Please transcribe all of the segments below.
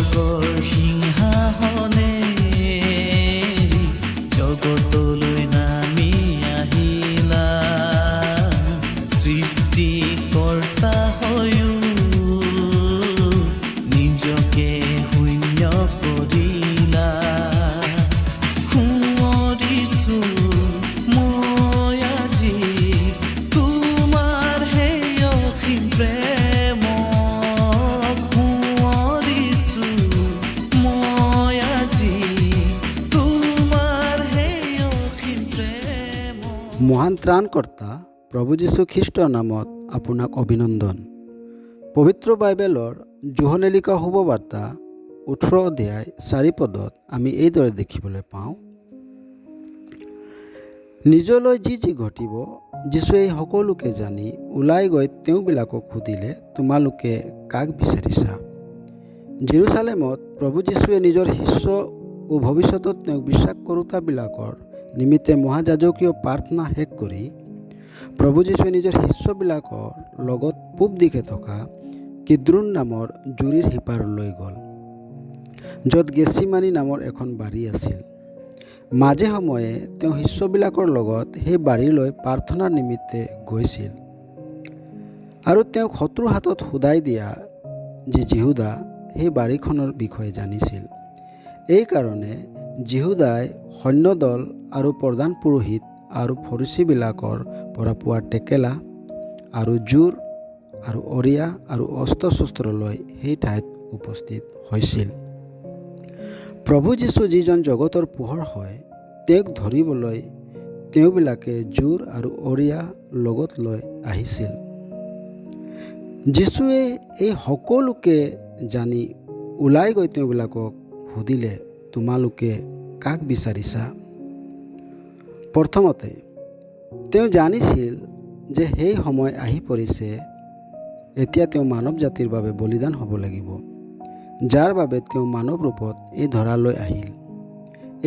স্বৰ্গৰ সিংহাসনে জগতলৈ নামি আহিলা, সৃষ্টিকৰ্তা হৈও নিজকে শূন্য কৰিলা। সুঁৱৰিছো মই আজি তোমাৰ সেই অসীম প্ৰেমক, সুঁৱৰিছো মই আজি তোমাৰ সেই অসীম প্ৰেমক। মহান ত্ৰাণকৰ্তা প্ৰভু যীশু খ্ৰীষ্টৰ নামত আপোনাক অভিনন্দন। পবিত্ৰ বাইবেলৰ যোহনে লিখা শুভবাৰ্তা 18 অধ্যায় 4 পদত আমি এইদৰে দেখিবলৈ পাওঁ, নিজলৈ যি যি ঘটিব যীশুৱে এই সকলোকে জানি ওলাই গৈ তেওঁবিলাকক সুধিলে, তোমালোকে কাক বিচাৰিছা? জেৰুচালেমত প্ৰভু যীশুৱে নিজৰ শিষ্য ও ভৱিষ্যতত তেওঁক বিশ্বাস কৰোঁতাবিলাকৰ নিমিত্তে মহাযাজকীয় প্ৰাৰ্থনা শেষ কৰি প্ৰভু যীশুৱে নিজৰ শিষ্যবিলাকৰ লগত পূব দিশে থকা কিদ্ৰোন নামৰ জুৰিৰ সিপাৰলৈ গ'ল, য'ত গেছিমানি নামৰ এখন বাৰী আছিল। মাজে সময়ে তেওঁ শিষ্যবিলাকৰ লগত সেই বাৰীলৈ প্ৰাৰ্থনাৰ নিমিত্তে গৈছিল। আৰু তেওঁক শত্ৰুৰ হাতত শুদাই দিয়া যি জিহুদা সেই বাৰীখনৰ বিষয়ে জানিছিল। এইকাৰণে জিহুদাই সৈন্যদল আৰু প্ৰধান পুৰোহিত আৰু ফৰিচীবিলাকৰ পৰা পোৱা টেকেলা আৰু জোৰ আৰু অৰিয়া আৰু অস্ত্ৰ শস্ত্ৰ লৈ সেই ঠাইত উপস্থিত হৈছিল। প্ৰভু যীশু যিজন জগতৰ পোহৰ হয়, তেওঁক ধৰিবলৈ তেওঁবিলাকে জোৰ আৰু অৰিয়া লগত লৈ আহিছিল। যীশুৱে এই সকলোকে জানি ওলাই গৈ তেওঁবিলাকক সুধিলে, তোমালোকে কাক বিচাৰিছা? প্ৰথমতে তেওঁ জানিছিল যে সেই সময় আহি পৰিছে, এতিয়া তেওঁ মানৱ জাতিৰ বাবে বলিদান হ'ব লাগিব, যাৰ বাবে তেওঁ মানৱ ৰূপত এই ধৰালৈ আহিল।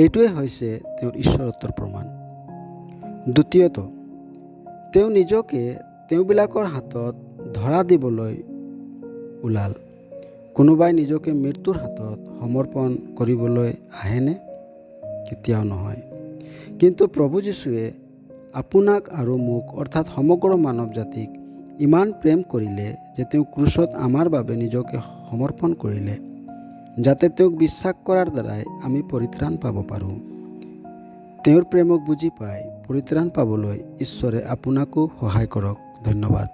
এইটোৱে হৈছে তেওঁৰ ঈশ্বৰত্বৰ প্ৰমাণ। দ্বিতীয়ত, তেওঁ নিজকে তেওঁবিলাকৰ হাতত ধৰা দিবলৈ ওলাল। কোনোবাই নিজকে মৃত্যুৰ হাতত সমৰ্পণ কৰিবলৈ আহেনে? কেতিয়াও নহয়। কিন্তু প্ৰভু যীশুৱে আপোনাক আৰু মোক অৰ্থাৎ সমগ্ৰ মানৱ জাতিক ইমান প্ৰেম কৰিলে যে তেওঁ ক্ৰুচত আমাৰ বাবে নিজকে সমৰ্পণ কৰিলে, যাতে তেওঁক বিশ্বাস কৰাৰ দ্বাৰাই আমি পৰিত্ৰাণ পাব পাৰোঁ। তেওঁৰ প্ৰেমক বুজি পাই পৰিত্ৰাণ পাবলৈ ঈশ্বৰে আপোনাকো সহায় কৰক। ধন্যবাদ।